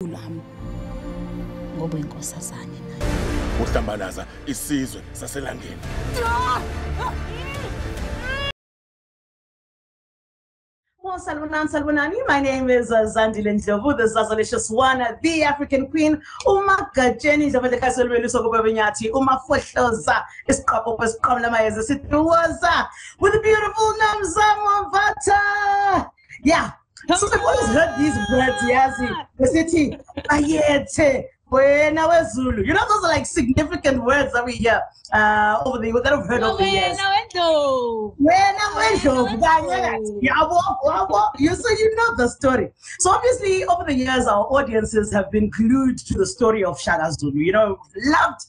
lami ngoba inkosazane naye uhlambalaza isizwe saselangeni. Well, Salwanani, my name is Zaza, the Zazalicious one, the African queen. Uma Gajeni, Javade Kaselwelu Sogobenyati, Uma Foshoza, Escapo Pescomlama as a city was with the beautiful Nomzamo Mbatha. Yeah. So I've always heard these words, Yazi, the city, Ayete. Zulu. You know, those are like significant words that we hear over the that I've heard over the years. You so you know the story. So obviously over the years our audiences have been glued to the story of Shaka Zulu. You know, loved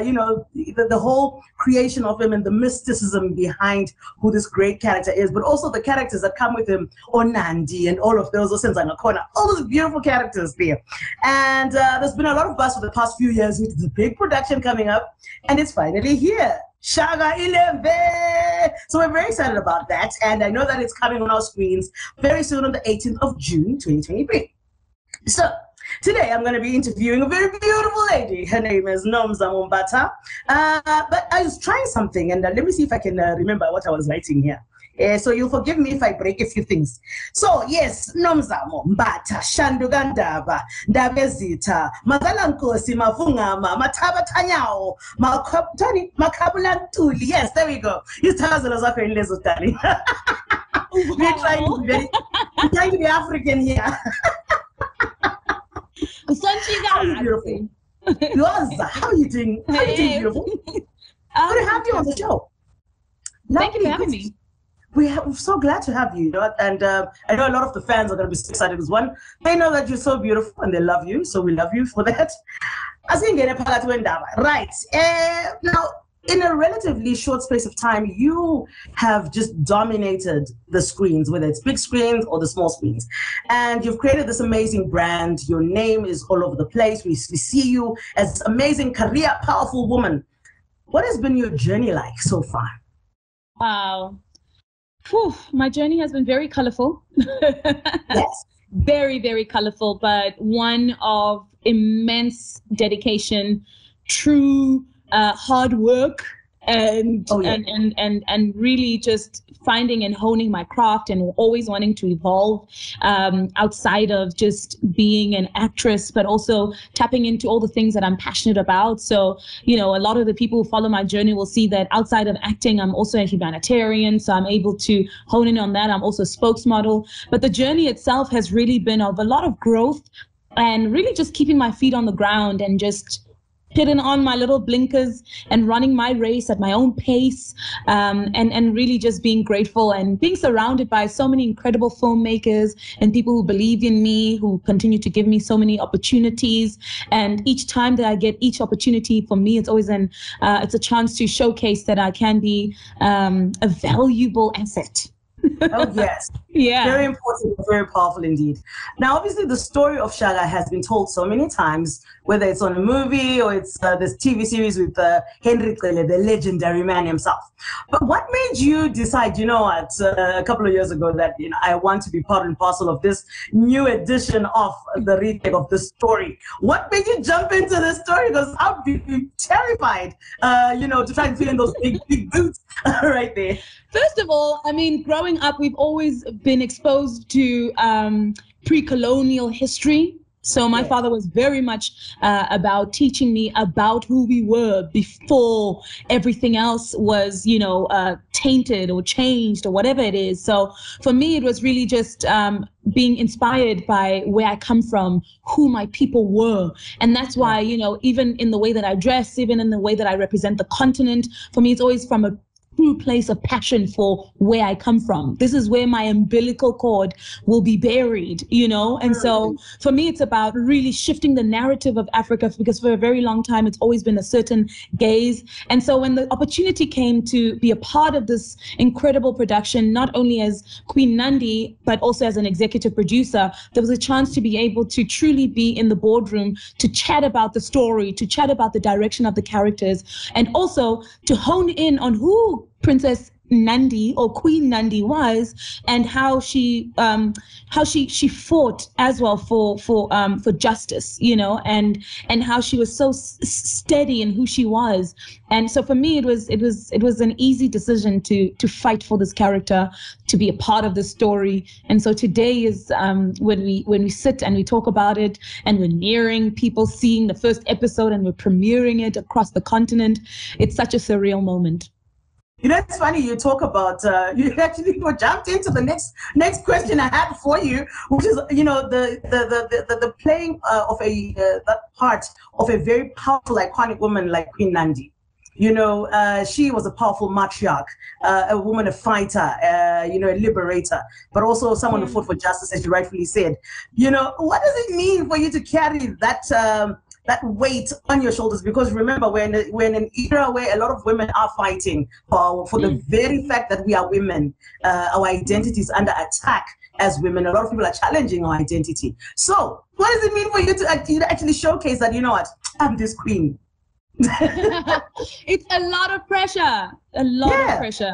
you know the whole creation of him and the mysticism behind who this great character is, but also the characters that come with him, Onandi and all of those all those beautiful characters there. And there's been a lot of buzz for the past few years with the big production coming up, and it's finally here. Shaka iLembe. So we're very excited about that, and I know that it's coming on our screens very soon on the 18th of June, 2023. So today I'm going to be interviewing a very beautiful lady. Her name is Nomzamo Mbatha. But I was trying something, and let me see if I can remember what I was writing here. So you'll forgive me if I break a few things. So yes, Nomzamo Mbatha, Shandugandaba, Ndabezita, Magalankosi, Mavungama, Matabatanyao, Makabulantuli. Yes, there we go. You tell us a lot in Lesotari. We're trying to be African here. How are you beautiful? Zaza, how are you doing? How are you doing, beautiful? Good to have you on the show. Thank you for having me. We're so glad to have you, and I know a lot of the fans are going to be so excited because one, they know that you're so beautiful and they love you, so we love you for that. Right. Now, in a relatively short space of time, you have just dominated the screens, whether it's big screens or the small screens. And you've created this amazing brand. Your name is all over the place. We see you as this amazing, career, powerful woman. What has been your journey like so far? Wow. Whew, my journey has been very colorful. Yes. Very, very colorful, but one of immense dedication, true hard work, and and really just finding and honing my craft and always wanting to evolve outside of just being an actress, but also tapping into all the things that I'm passionate about. So, you know, a lot of the people who follow my journey will see that outside of acting, I'm also a humanitarian. So I'm able to hone in on that. I'm also a spokesmodel. But the journey itself has really been of a lot of growth and really just keeping my feet on the ground and just putting on my little blinkers and running my race at my own pace, and really just being grateful and being surrounded by so many incredible filmmakers and people who believe in me, who continue to give me so many opportunities. And each time that I get each opportunity, for me, it's always it's a chance to showcase that I can be a valuable asset. Oh, yes. Yeah. Very important, very powerful indeed. Now, obviously, the story of Shaka has been told so many times, whether it's on a movie or it's this TV series with Henry Cele, the legendary man himself. But what made you decide, you know what, a couple of years ago that, you know, I want to be part and parcel of this new edition of the retake of the story? What made you jump into this story? Because I'd be terrified, you know, to try and fill in those big boots right there. First of all, I mean, growing up, we've always been exposed to pre-colonial history. So my father was very much about teaching me about who we were before everything else was, you know, tainted or changed or whatever it is. So for me, it was really just being inspired by where I come from, who my people were. And that's why, you know, even in the way that I dress, even in the way that I represent the continent, for me, it's always from a true place of passion for where I come from. This is where my umbilical cord will be buried, you know? And so for me, it's about really shifting the narrative of Africa, because for a very long time, it's always been a certain gaze. And so when the opportunity came to be a part of this incredible production, not only as Queen Nandi, but also as an executive producer, there was a chance to be able to truly be in the boardroom, to chat about the story, to chat about the direction of the characters, and also to hone in on who Princess Nandi or Queen Nandi was, and how she fought as well for justice, you know, and how she was so steady in who she was. And so for me, it was an easy decision to fight for this character, to be a part of the story. And so today is when we sit and we talk about it, and we're nearing people seeing the first episode, and we're premiering it across the continent. It's such a surreal moment. You know, it's funny you talk about, you actually jumped into the next question I had for you, which is, you know, the playing of that part of a very powerful, iconic woman like Queen Nandi. You know, she was a powerful matriarch, a woman, a fighter, you know, a liberator, but also someone who fought for justice, as you rightfully said. You know, what does it mean for you to carry that weight on your shoulders? Because remember, we're in an era where a lot of women are fighting for the very fact that we are women. Our identity is under attack as women. A lot of people are challenging our identity. So what does it mean for you to actually showcase that, you know what, I'm this queen? It's a lot of pressure, of pressure.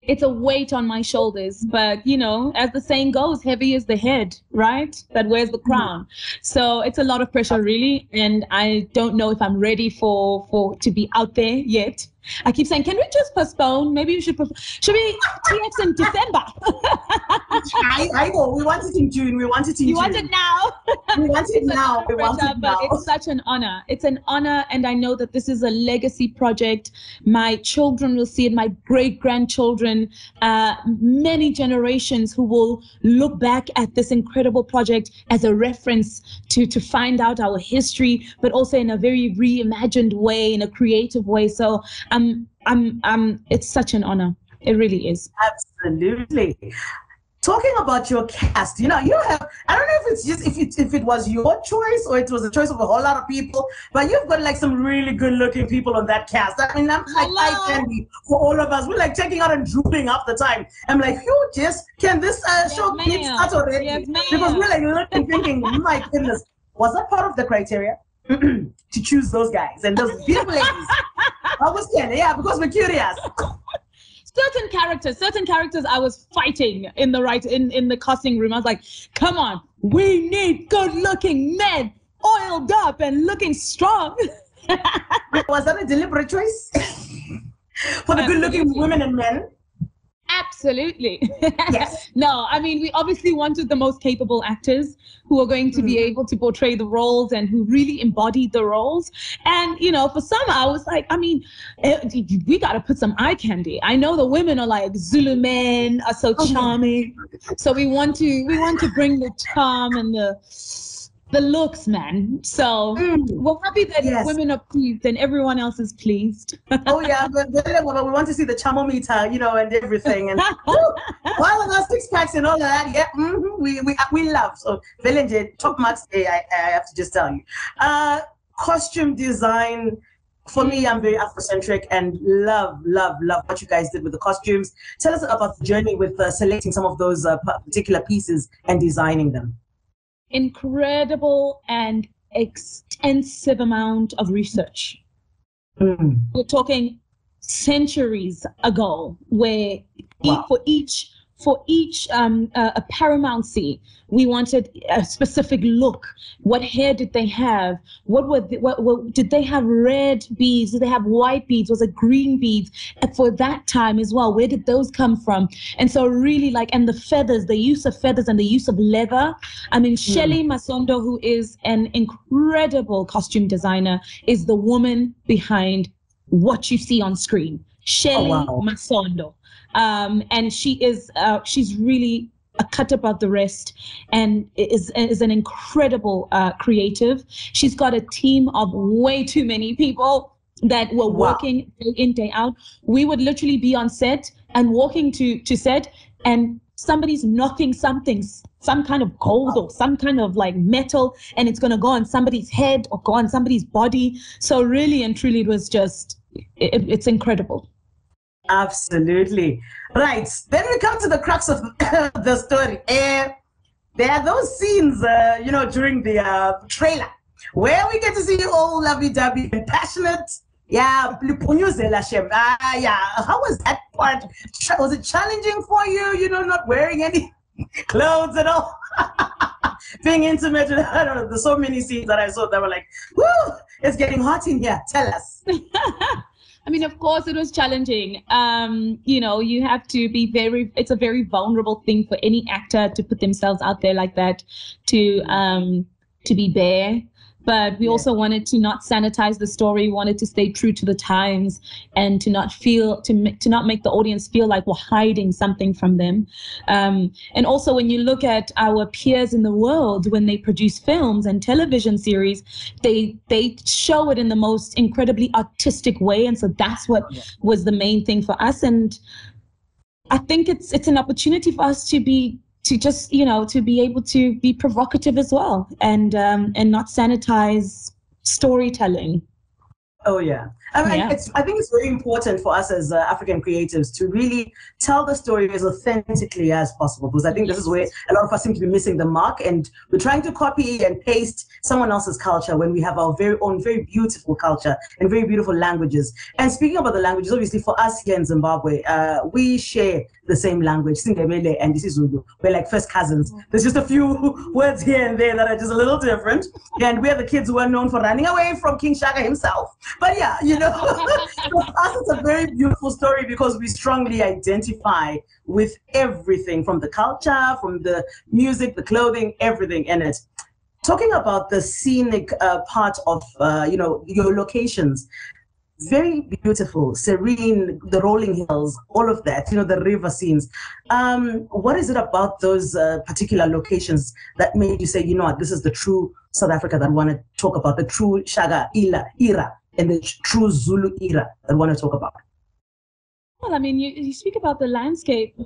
It's a weight on my shoulders, but you know, as the saying goes, heavy is the head, right? That wears the crown. So it's a lot of pressure, really, and I don't know if I'm ready for to be out there yet. I keep saying, can we just postpone? Maybe we should we TX in December? I know. We want it in June. We want it in June. You want it now? We want it now. We want it now. But it's such an honor. It's an honor, and I know that this is a legacy project. My children will see it, my great-grandchildren, many generations who will look back at this incredible project as a reference to find out our history, but also in a very reimagined way, in a creative way. So it's such an honor. It really is. Absolutely. Talking about your cast, you know, you have, I don't know if it's just if it was your choice or it was the choice of a whole lot of people, but you've got like some really good looking people on that cast. I mean, I'm like eye candy for all of us. We're like checking out and drooling half the time. I'm like, can this show kids start already? Yes, because we're like looking, thinking, my goodness, was that part of the criteria to choose those guys and those beautiful ladies? I was scared, yeah, because we're curious. Certain characters I was fighting in the casting room. I was like, come on, we need good-looking men, oiled up and looking strong. Was that a deliberate choice? For the good-looking women and men? Absolutely. Yes. No, I mean, we obviously wanted the most capable actors who are going to be able to portray the roles and who really embodied the roles. And, you know, for some, I was like, I mean, we got to put some eye candy. I know the women are like, Zulu men are so charming. So we want to bring the charm and the looks, man. So we're happy that women are pleased and everyone else is pleased. Oh yeah, but we want to see the thermometer, you know, and everything, and all of those 6 packs and all of that. Yeah, we love. So Velenje, top marks. I have to just tell you, costume design. For me, I'm very Afrocentric and love what you guys did with the costumes. Tell us about the journey with selecting some of those particular pieces and designing them. Incredible and extensive amount of research. We're talking centuries ago, where for each paramountcy, we wanted a specific look. What hair did they have? What did they have? Red beads? Did they have white beads? Was it green beads? And for that time as well, where did those come from? And so really and the feathers, the use of feathers and the use of leather. I mean, Shelly Masondo, who is an incredible costume designer, is the woman behind what you see on screen. Shelly Masondo. And she's really a cut above the rest and is an incredible creative. She's got a team of way too many people that were working day in, day out. We would literally be on set and walking to set, and somebody's knocking some kind of gold or some kind of like metal, and it's going to go on somebody's head or go on somebody's body. So really and truly, it was just, it's incredible. Absolutely. Right. Then we come to the crux of the story. There are those scenes, you know, during the trailer where we get to see you all lovey-dovey and passionate, Yeah, yeah. How was that part? Was it challenging for you? You know, not wearing any clothes at all, being intimate. I don't know. There's so many scenes that I saw that were like, "Woo, it's getting hot in here." Tell us. I mean, of course, it was challenging. You know, you have to be it's a very vulnerable thing for any actor to put themselves out there like that, to be bare. But we also wanted to not sanitize the story, wanted to stay true to the times, and to not make the audience feel like we're hiding something from them. And also, when you look at our peers in the world, when they produce films and television series, they show it in the most incredibly artistic way. And so that's what was the main thing for us. And I think it's an opportunity for us to be able to be provocative as well, and not sanitize storytelling. Oh yeah. I think it's very important for us as African creatives to really tell the story as authentically as possible, because I think this is where a lot of us seem to be missing the mark, and we're trying to copy and paste someone else's culture when we have our very own, very beautiful culture and very beautiful languages. And speaking about the languages, obviously for us here in Zimbabwe, we share the same language, Sindebele and isiZulu. We're like first cousins. There's just a few words here and there that are just a little different. And we're the kids who are known for running away from King Shaka himself. But yeah, you know, for us it's a very beautiful story because we strongly identify with everything from the culture, from the music, the clothing, everything in it. Talking about the scenic part of, your locations, very beautiful, serene, the rolling hills, all of that, the river scenes. What is it about those particular locations that made you say, you know what, this is the true South Africa that I want to talk about, the true Shaka era and the true Zulu era that I want to talk about? Well, I mean, you speak about the landscape.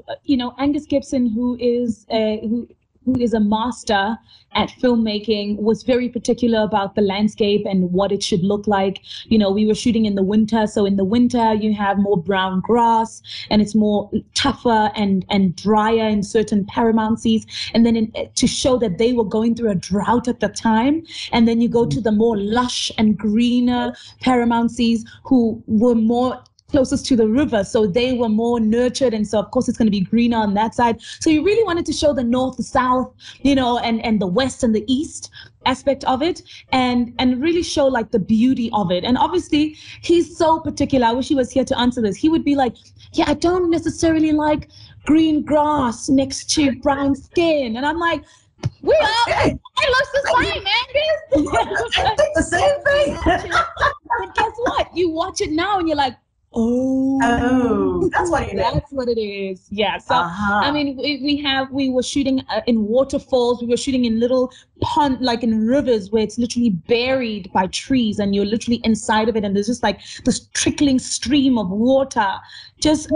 Angus Gibson, who is a master at filmmaking, was very particular about the landscape and what it should look like. We were shooting in the winter, so in the winter you have more brown grass and it's more tougher and drier in certain paramountcies. And then to show that they were going through a drought at the time, and then you go to the more lush and greener paramountcies who were more closest to the river, so they were more nurtured, and so of course it's going to be greener on that side. So you really wanted to show the north, the south, and the west and the east aspect of it, and really show like the beauty of it. And obviously he's so particular. I wish he was here to answer this. He would be like, yeah, I don't necessarily like green grass next to brown skin. And I'm like, it looks the same, Angus. I think the same thing. But guess what? You watch it now and you're like, oh, that's what it is. That's what it is. Yeah. So I mean, we were shooting in waterfalls. We were shooting in little pond, like in rivers, where it's literally buried by trees, and you're literally inside of it, and there's just like this trickling stream of water. Just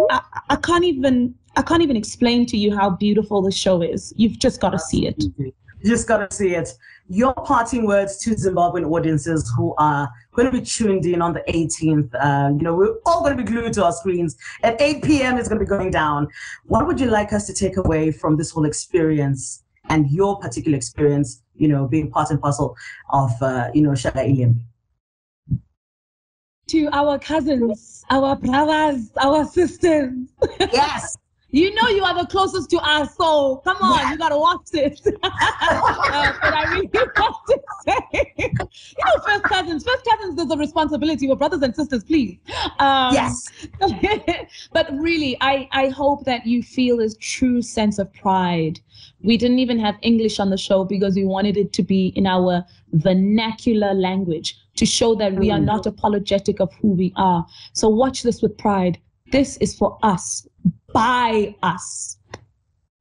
I can't even explain to you how beautiful the show is. You've just got to see it. You just got to see it. Your parting words to Zimbabwean audiences who are going to be tuned in on the 18th. We're all going to be glued to our screens. At 8 p.m. it's going to be going down. What would you like us to take away from this whole experience and your particular experience, being part and parcel of, Shaka iLembe? To our cousins, our brothers, our sisters. Yes. You are the closest to us, so come on, you gotta watch this. But I really want to say, first cousins, there's a responsibility for brothers and sisters, please. Yes. But really, I hope that you feel this true sense of pride. We didn't even have English on the show because we wanted it to be in our vernacular language to show that we are not apologetic of who we are. So watch this with pride. This is for us, by us.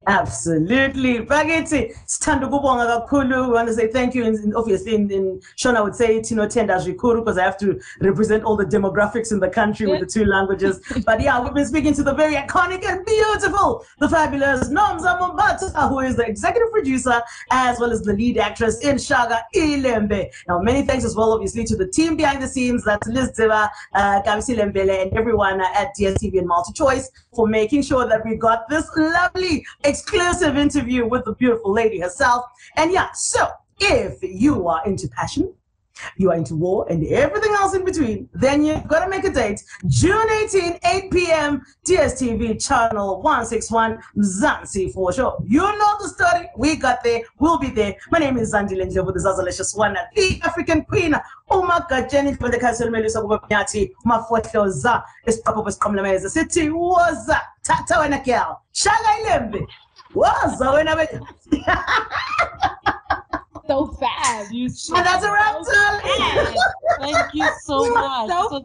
Absolutely. Bagithi, sithanda ukubonga kakhulu. We want to say thank you. And obviously, in Shona, I would say Tino Tenda Zvikuru, because I have to represent all the demographics in the country with the two languages. But yeah, we've been speaking to the very iconic and beautiful, the fabulous Nomzamo Mbatha, who is the executive producer as well as the lead actress in Shaka iLembe. Now, many thanks as well, obviously, to the team behind the scenes, that's Liz Ziva, Lembele, and everyone at DSTV and MultiChoice for making sure that we got this lovely exclusive interview with the beautiful lady herself. And yeah, so if you are into passion, you are into war and everything else in between, then you've got to make a date. June 18, 8 p.m. DSTV channel 161 Mzansi for sure. You know the story. We got there. We'll be there. My name is Zandile Ndlovu, the Zazalicious one, the African Queen. Umakajeni from the Castle Melissa Nyati, Mafotloza, Espapos Comlameza City was Tata when a girl. Shaka iLembe was when I So fab. and that's a wrap. Thank you so much.